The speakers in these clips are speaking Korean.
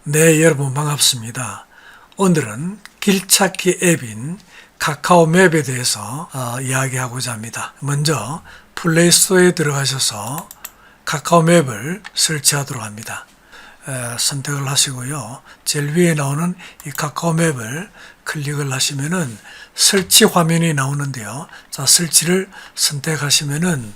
네, 여러분 반갑습니다. 오늘은 길찾기 앱인 카카오맵에 대해서 이야기하고자 합니다. 먼저 플레이스토어에 들어가셔서 카카오맵을 설치하도록 합니다. 선택을 하시고요. 제일 위에 나오는 이 카카오맵을 클릭을 하시면은 설치 화면이 나오는데요. 자, 설치를 선택하시면은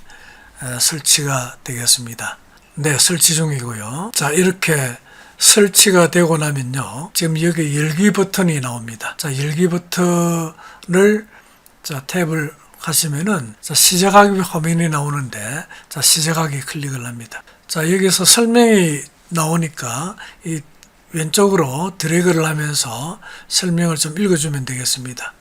설치가 되겠습니다. 네, 설치 중이고요. 자, 이렇게 설치가 되고 나면요. 지금 여기 열기 버튼이 나옵니다. 자, 열기 버튼을 탭을 하시면은 시작하기 화면이 나오는데 시작하기 클릭을 합니다. 자, 여기서 설명이 나오니까 이 왼쪽으로 드래그를 하면서 설명을 좀 읽어주면 되겠습니다.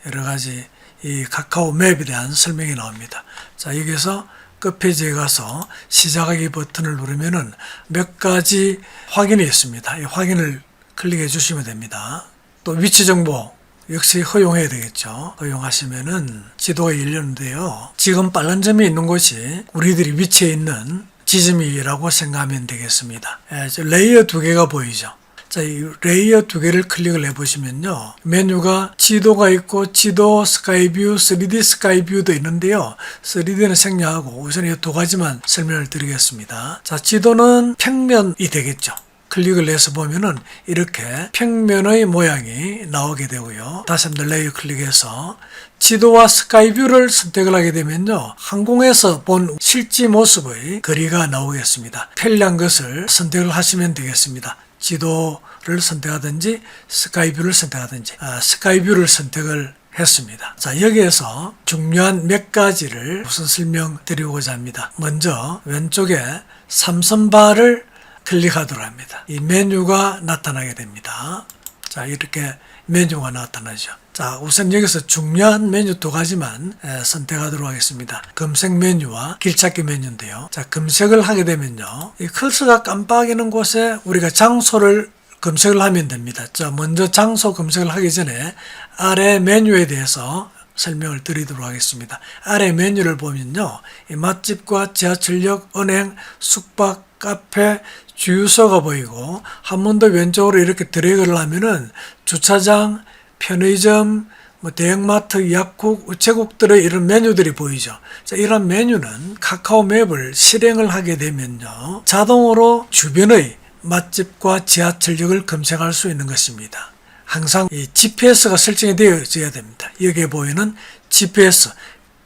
여러 가지 이 카카오 맵에 대한 설명이 나옵니다. 자, 여기서 끝페이지에 가서 시작하기 버튼을 누르면은 몇 가지 확인이 있습니다. 이 확인을 클릭해 주시면 됩니다. 또 위치 정보 역시 허용해야 되겠죠. 허용하시면은 지도가 열렸는데요. 지금 빨간 점이 있는 곳이 우리들이 위치해 있는 지점이라고 생각하면 되겠습니다. 레이어 두 개가 보이죠. 자, 이 레이어 두 개를 클릭을 해보시면요. 메뉴가 지도가 있고 지도 스카이뷰, 3D 스카이뷰도 있는데요. 3D는 생략하고 우선 이 두 가지만 설명을 드리겠습니다. 자, 지도는 평면이 되겠죠. 클릭을 해서 보면은 이렇게 평면의 모양이 나오게 되고요. 다시 한번 레이어 클릭해서 지도와 스카이뷰를 선택을 하게 되면요. 항공에서 본 실제 모습의 거리가 나오겠습니다. 편리한 것을 선택을 하시면 되겠습니다. 지도를 선택하든지 스카이뷰를 선택하든지 스카이뷰를 선택을 했습니다. 자, 여기에서 중요한 몇 가지를 우선 설명드리고자 합니다. 먼저 왼쪽에 삼선바를 클릭하도록 합니다. 이 메뉴가 나타나게 됩니다. 자, 이렇게 메뉴가 나타나죠. 자, 우선 여기서 중요한 메뉴 두 가지만 선택하도록 하겠습니다. 검색 메뉴와 길찾기 메뉴인데요. 자, 검색을 하게 되면요. 이 커서가 깜빡이는 곳에 우리가 장소를 검색을 하면 됩니다. 자, 먼저 장소 검색을 하기 전에 아래 메뉴에 대해서 설명을 드리도록 하겠습니다. 아래 메뉴를 보면요. 이 맛집과 지하철역, 은행, 숙박, 카페, 주유소가 보이고 한 번 더 왼쪽으로 이렇게 드래그를 하면은 주차장, 편의점, 대형마트, 약국, 우체국들의 이런 메뉴들이 보이죠. 자, 이런 메뉴는 카카오 맵을 실행을 하게 되면요. 자동으로 주변의 맛집과 지하철역을 검색할 수 있는 것입니다. 항상 이 GPS가 설정이 되어져야 됩니다. 여기에 보이는 GPS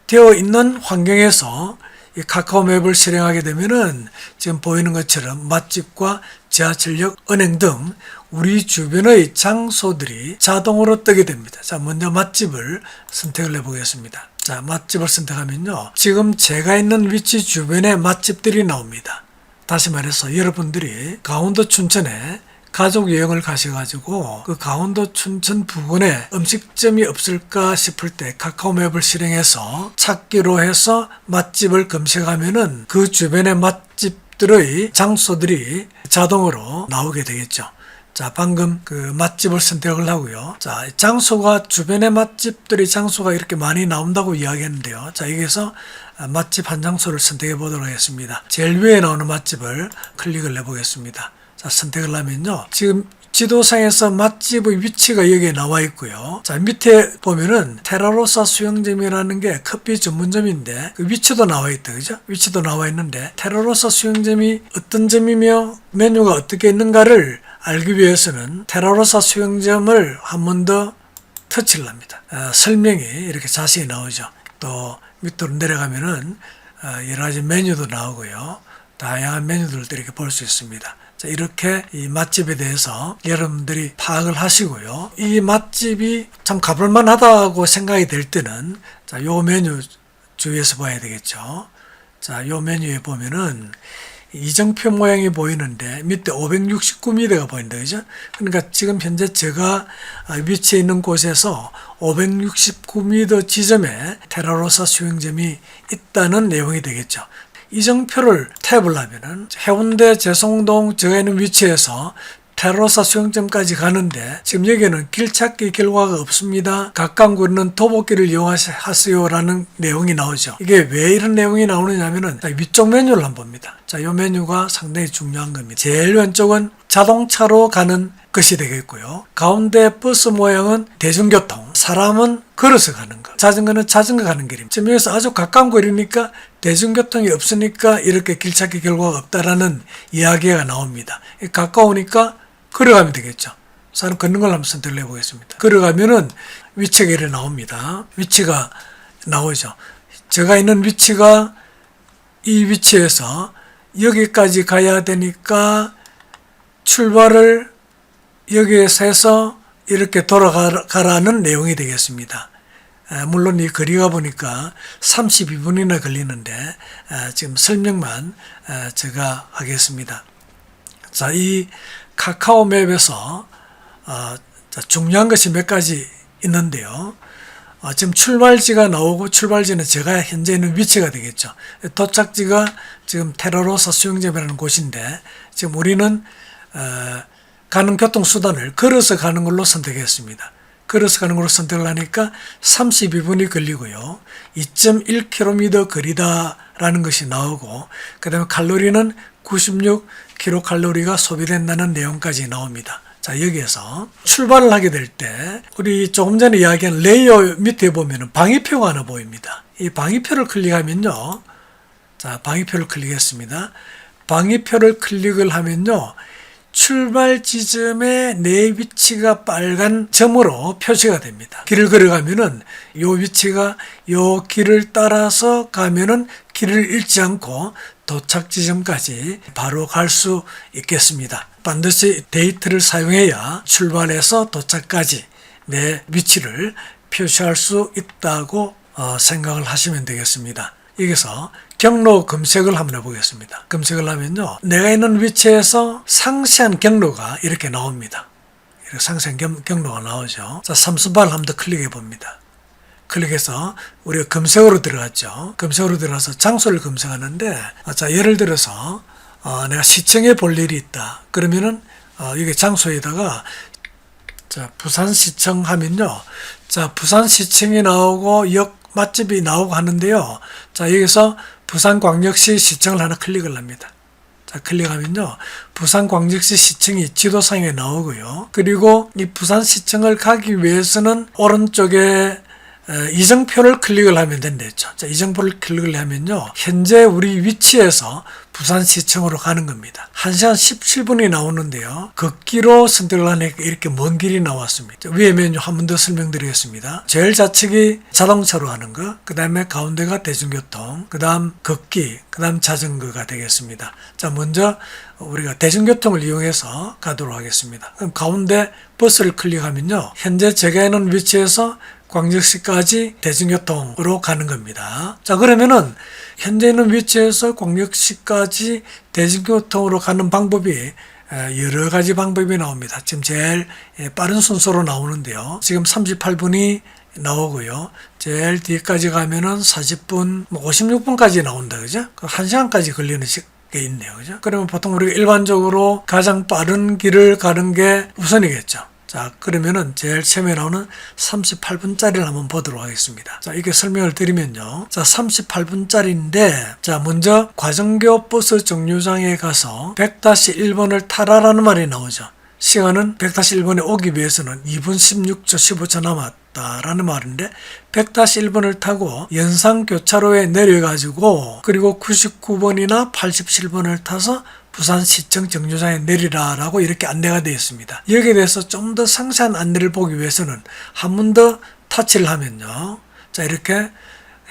되어 있는 환경에서 이 카카오 맵을 실행하게 되면은 지금 보이는 것처럼 맛집과 지하철역, 은행 등 우리 주변의 장소들이 자동으로 뜨게 됩니다. 자, 먼저 맛집을 선택을 해보겠습니다. 자, 맛집을 선택하면요. 지금 제가 있는 위치 주변에 맛집들이 나옵니다. 다시 말해서 여러분들이 강원도 춘천에 가족 여행을 가셔가지고 그 강원도 춘천 부근에 음식점이 없을까 싶을 때 카카오 맵을 실행해서 찾기로 해서 맛집을 검색하면은 그 주변의 맛집들의 장소들이 자동으로 나오게 되겠죠. 자, 방금 그 맛집을 선택을 하고요. 자, 장소가 주변의 맛집들의 장소가 이렇게 많이 나온다고 이야기했는데요. 자, 여기서 맛집 한 장소를 선택해 보도록 하겠습니다. 제일 위에 나오는 맛집을 클릭을 해보겠습니다. 자, 선택을 하면요. 지금 지도상에서 맛집의 위치가 여기에 나와 있고요. 자, 밑에 보면은 테라로사 수영점이라는 게 커피 전문점인데 그 위치도 나와 있다. 그죠? 위치도 나와 있는데 테라로사 수영점이 어떤 점이며 메뉴가 어떻게 있는가를 알기 위해서는 테라로사 수영점을 한 번 더 터치를 합니다. 설명이 이렇게 자세히 나오죠. 또 밑으로 내려가면은 여러 가지 메뉴도 나오고요. 다양한 메뉴들도 이렇게 볼 수 있습니다. 자, 이렇게 이 맛집에 대해서 여러분들이 파악을 하시고요. 이 맛집이 참 가볼만 하다고 생각이 될 때는 자, 요 메뉴 주위에서 봐야 되겠죠. 자, 요 메뉴에 보면은 이정표 모양이 보이는데 밑에 569m가 보인다. 그죠? 그러니까 지금 현재 제가 위치해 있는 곳에서 569m 지점에 테라로사 수영점이 있다는 내용이 되겠죠. 이정표를 탭을 하면은 해운대 제성동 제가 있는 위치에서 테러사 수영점까지 가는데 지금 여기에는 길찾기 결과가 없습니다. 가까운 거리는 도보길을 이용하세요라는 내용이 나오죠. 이게 왜 이런 내용이 나오느냐면은 위쪽 메뉴를 한번 봅니다. 자, 이 메뉴가 상당히 중요한 겁니다. 제일 왼쪽은 자동차로 가는 것이 되겠고요. 가운데 버스 모양은 대중교통, 사람은 걸어서 가는 것, 자전거는 자전거 가는 길입니다. 지금 여기서 아주 가까운 거리니까 대중교통이 없으니까 이렇게 길찾기 결과가 없다라는 이야기가 나옵니다. 가까우니까 걸어가면 되겠죠. 사람 걷는 걸 한번 선택을 해보겠습니다. 걸어가면은 위치가 이렇게 나옵니다. 위치가 나오죠. 제가 있는 위치가 이 위치에서 여기까지 가야 되니까 출발을 여기에서 해서 이렇게 돌아가라는 내용이 되겠습니다. 물론 이 거리가 보니까 32분이나 걸리는데 지금 설명만 제가 하겠습니다. 자, 이 카카오 맵에서 중요한 것이 몇 가지 있는데요. 지금 출발지가 나오고 출발지는 제가 현재 있는 위치가 되겠죠. 도착지가 지금 테러로사 수영점이라는 곳인데 지금 우리는 가는 교통수단을 걸어서 가는 걸로 선택했습니다. 걸어서 가는 걸로 선택을 하니까 32분이 걸리고요. 2.1km 거리다라는 것이 나오고 그 다음에 칼로리는 96kcal가 소비된다는 내용까지 나옵니다. 자, 여기에서 출발을 하게 될 때 우리 조금 전에 이야기한 레이어 밑에 보면 방위표가 하나 보입니다. 이 방위표를 클릭하면요. 자, 방위표를 클릭했습니다. 방위표를 클릭을 하면요. 출발 지점에 내 위치가 빨간 점으로 표시가 됩니다. 길을 걸어가면은 요 위치가 요 길을 따라서 가면은 길을 잃지 않고 도착 지점까지 바로 갈 수 있겠습니다. 반드시 데이트를 사용해야 출발해서 도착까지 내 위치를 표시할 수 있다고 생각을 하시면 되겠습니다. 여기서 경로 검색을 한번 해보겠습니다. 검색을 하면요. 내가 있는 위치에서 상세한 경로가 이렇게 나옵니다. 이렇게 상세한 경로가 나오죠. 자, 삼순발을 한번 더 클릭해 봅니다. 클릭해서 우리가 검색어로 들어갔죠. 검색어로 들어가서 장소를 검색하는데 자, 예를 들어서 내가 시청에 볼 일이 있다. 그러면은 이게 장소에다가 자, 부산시청 하면요. 자, 부산시청이 나오고 역 맛집이 나오고 하는데요. 자, 여기서 부산광역시 시청을 하나 클릭을 합니다. 자, 클릭하면요. 부산광역시 시청이 지도상에 나오고요. 그리고 이 부산시청을 가기 위해서는 오른쪽에 이정표를 클릭을 하면 된댔죠. 자, 이정표를 클릭을 하면요. 현재 우리 위치에서 부산시청으로 가는 겁니다. 1시간 17분이 나오는데요. 걷기로 선택을 하니까 이렇게 먼 길이 나왔습니다. 위에 메뉴 한 번 더 설명드리겠습니다. 제일 좌측이 자동차로 하는 거, 그 다음에 가운데가 대중교통, 그 다음 걷기, 그 다음 자전거가 되겠습니다. 자, 먼저 우리가 대중교통을 이용해서 가도록 하겠습니다. 그럼 가운데 버스를 클릭하면요. 현재 제가 있는 위치에서 광역시까지 대중교통으로 가는 겁니다. 자, 그러면은 현재 있는 위치에서 광역시까지 대중교통으로 가는 방법이 여러 가지 방법이 나옵니다. 지금 제일 빠른 순서로 나오는데요. 지금 38분이 나오고요. 제일 뒤까지 가면은 40분, 56분까지 나온다. 그죠? 1시간까지 걸리는 게 있네요. 그죠? 그러면 보통 우리가 일반적으로 가장 빠른 길을 가는 게 우선이겠죠. 자, 그러면은 제일 처음에 나오는 38분짜리를 한번 보도록 하겠습니다. 자, 이렇게 설명을 드리면요. 자, 38분짜리인데, 자, 먼저 과정교 버스 정류장에 가서 100-1번을 타라라는 말이 나오죠. 시간은 100-1번에 오기 위해서는 2분 16초 15초 남았다라는 말인데 100-1번을 타고 연산교차로에 내려가지고 그리고 99번이나 87번을 타서 부산시청 정류장에 내리라라고 이렇게 안내가 되어 있습니다. 여기에 대해서 좀 더 상세한 안내를 보기 위해서는 한 번 더 터치를 하면요. 자, 이렇게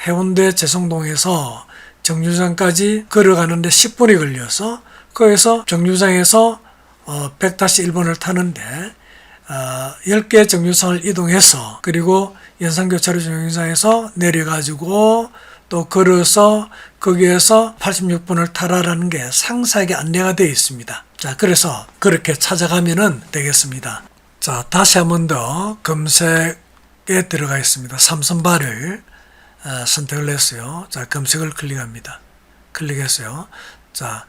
해운대 재성동에서 정류장까지 걸어가는데 10분이 걸려서 거기서 정류장에서 100-1번을 타는데 10개 정류장을 이동해서 그리고 연산교차로 정류장에서 내려가지고 또 걸어서 거기에서 86번을 타라라는 게 상세하게 안내가 되어 있습니다. 자, 그래서 그렇게 찾아가면 되겠습니다. 자, 다시 한 번 더 검색에 들어가 있습니다. 삼선발을 선택을 했어요. 자, 검색을 클릭합니다. 클릭했어요. 자,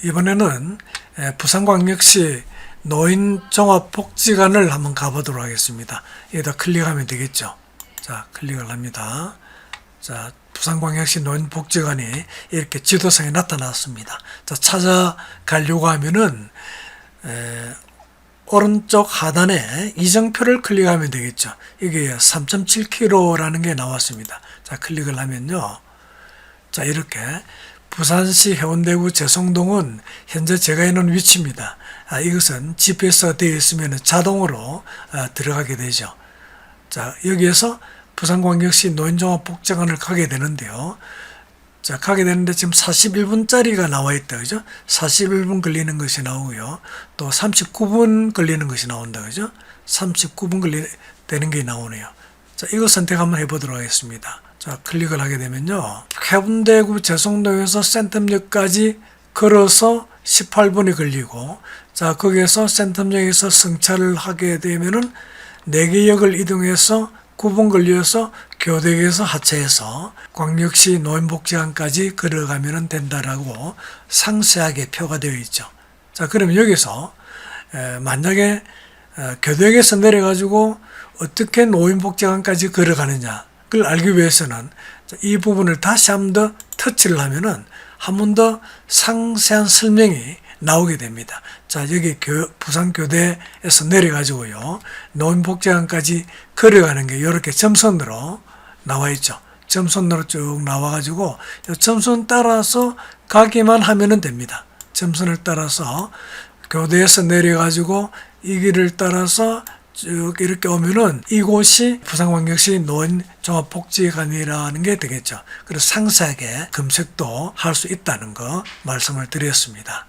이번에는 부산광역시 노인종합복지관을 한번 가보도록 하겠습니다. 여기다 클릭하면 되겠죠. 자, 클릭을 합니다. 자, 부산광역시 노인복지관이 이렇게 지도상에 나타났습니다. 자, 찾아가려고 하면은 오른쪽 하단에 이정표를 클릭하면 되겠죠. 이게 3.7km라는 게 나왔습니다. 자, 클릭을 하면요. 자, 이렇게 부산시 해운대구 재성동은 현재 제가 있는 위치입니다. 이것은 GPS가 되어 있으면 자동으로 들어가게 되죠. 자, 여기에서 부산광역시 노인종합복지관을 가게 되는데요. 자, 가게 되는데 지금 41분짜리가 나와 있다. 그죠? 41분 걸리는 것이 나오고요. 또 39분 걸리는 것이 나온다. 그죠? 39분 되는 게 나오네요. 자, 이거 선택 한번 해보도록 하겠습니다. 자, 클릭을 하게 되면요. 해운대구 재성동에서 센텀역까지 걸어서 18분이 걸리고, 자, 거기에서 센텀역에서 승차를 하게 되면은 4개 역을 이동해서 9분 걸려서 교대역에서 하차해서 광역시 노인복지관까지 걸어가면 된다라고 상세하게 표가 되어 있죠. 자, 그러면 여기서 만약에 교대역에서 내려가지고 어떻게 노인복지관까지 걸어가느냐 그걸 알기 위해서는 이 부분을 다시 한 번 더 터치를 하면은 한 번 더 상세한 설명이 나오게 됩니다. 자, 여기 부산교대에서 내려가지고요. 노인복지관까지 걸어가는 게 이렇게 점선으로 나와 있죠. 점선으로 쭉 나와가지고 이 점선 따라서 가기만 하면 됩니다. 점선을 따라서 교대에서 내려가지고 이 길을 따라서 쭉 이렇게 오면은 이곳이 부산광역시 노인종합복지관이라는 게 되겠죠. 그래서 상세하게 검색도 할 수 있다는 거 말씀을 드렸습니다.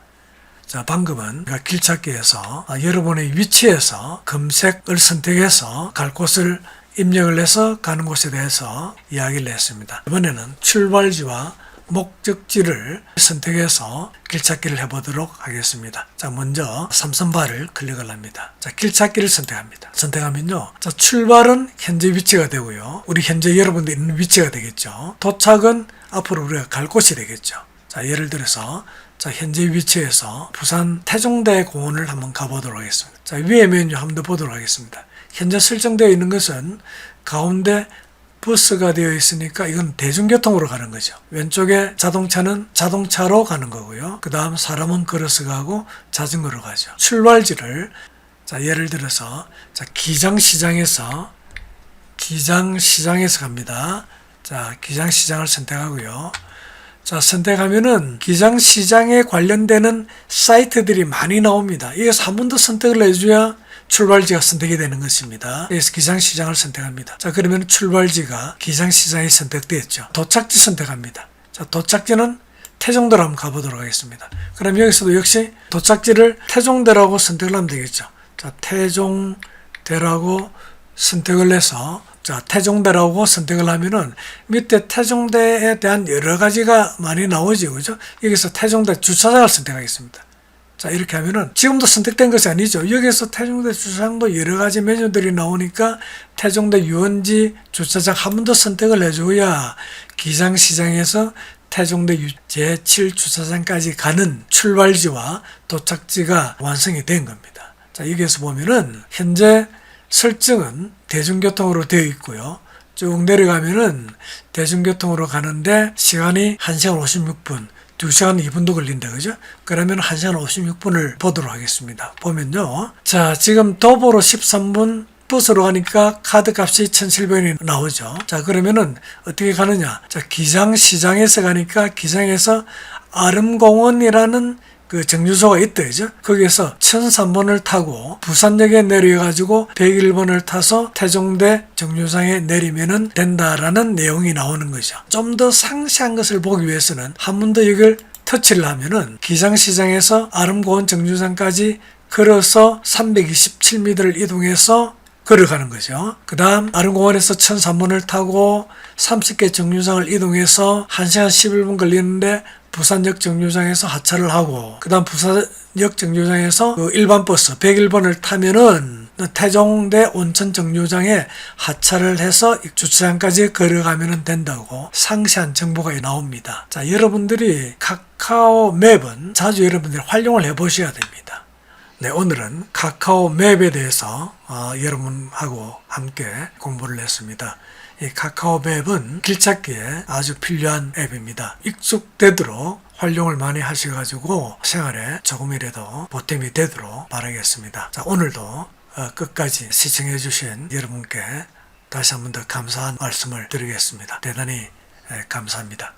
자, 방금은 길찾기에서 여러분의 위치에서 검색을 선택해서 갈 곳을 입력을 해서 가는 곳에 대해서 이야기를 했습니다. 이번에는 출발지와 목적지를 선택해서 길찾기를 해보도록 하겠습니다. 자, 먼저 삼선바를 클릭을 합니다. 자, 길찾기를 선택합니다. 선택하면요. 자, 출발은 현재 위치가 되고요. 우리 현재 여러분들 있는 위치가 되겠죠. 도착은 앞으로 우리가 갈 곳이 되겠죠. 자, 예를 들어서 자, 현재 위치에서 부산 태종대 공원을 한번 가보도록 하겠습니다. 자, 위에 메뉴 한번 더 보도록 하겠습니다. 현재 설정되어 있는 것은 가운데 버스가 되어 있으니까 이건 대중교통으로 가는 거죠. 왼쪽에 자동차는 자동차로 가는 거고요. 그 다음 사람은 걸어서 가고 자전거로 가죠. 출발지를 자, 예를 들어서 자, 기장시장에서 갑니다. 자, 기장시장을 선택하고요. 자, 선택하면은 기장시장에 관련되는 사이트들이 많이 나옵니다. 이에서 한 번 더 선택을 해줘야 출발지가 선택이 되는 것입니다. 그래서 기장시장을 선택합니다. 자, 그러면 출발지가 기장시장이 선택되었죠. 도착지 선택합니다. 자, 도착지는 태종대로 한번 가보도록 하겠습니다. 그럼 여기서도 역시 도착지를 태종대라고 선택을 하면 되겠죠. 자, 태종대라고 선택을 해서 자, 태종대라고 선택을 하면은 밑에 태종대에 대한 여러 가지가 많이 나오죠. 그죠? 여기서 태종대 주차장을 선택하겠습니다. 자, 이렇게 하면은 지금도 선택된 것이 아니죠. 여기서 태종대 주차장도 여러 가지 메뉴들이 나오니까 태종대 유원지 주차장 한 번 더 선택을 해줘야 기장시장에서 태종대 제7주차장까지 가는 출발지와 도착지가 완성이 된 겁니다. 자, 여기에서 보면은 현재 설정은 대중교통으로 되어 있고요. 쭉 내려가면은 대중교통으로 가는데 시간이 1시간 56분, 2시간 2분도 걸린다. 그죠? 그러면 1시간 56분을 보도록 하겠습니다. 보면요. 자, 지금 도보로 13분, 버스로 가니까 카드 값이 1,700원이 나오죠. 자, 그러면은 어떻게 가느냐? 자, 기장시장에서 가니까 기장에서 아름공원이라는 그 정류소가 있다, 그죠? 거기에서 1003번을 타고 부산역에 내려가지고 101번을 타서 태종대 정류장에 내리면은 된다라는 내용이 나오는 거죠. 좀 더 상세한 것을 보기 위해서는 한 번 더 이걸 터치를 하면은 기장시장에서 아름공원 정류장까지 걸어서 327m를 이동해서 걸어가는 거죠. 그 다음 아름공원에서 1003번을 타고 30개 정류장을 이동해서 1시간 11분 걸리는데 부산역 정류장에서 하차를 하고 그 다음 부산역 정류장에서 그 일반 버스 101번을 타면은 태종대 온천 정류장에 하차를 해서 주차장까지 걸어가면 된다고 상세한 정보가 나옵니다. 자, 여러분들이 카카오 맵은 자주 여러분들이 활용을 해 보셔야 됩니다. 네, 오늘은 카카오 맵에 대해서 여러분하고 함께 공부를 했습니다. 이 카카오 맵은 길찾기에 아주 필요한 앱입니다. 익숙되도록 활용을 많이 하셔가지고 생활에 조금이라도 보탬이 되도록 바라겠습니다. 자, 오늘도 끝까지 시청해 주신 여러분께 다시 한번 더 감사한 말씀을 드리겠습니다. 대단히 감사합니다.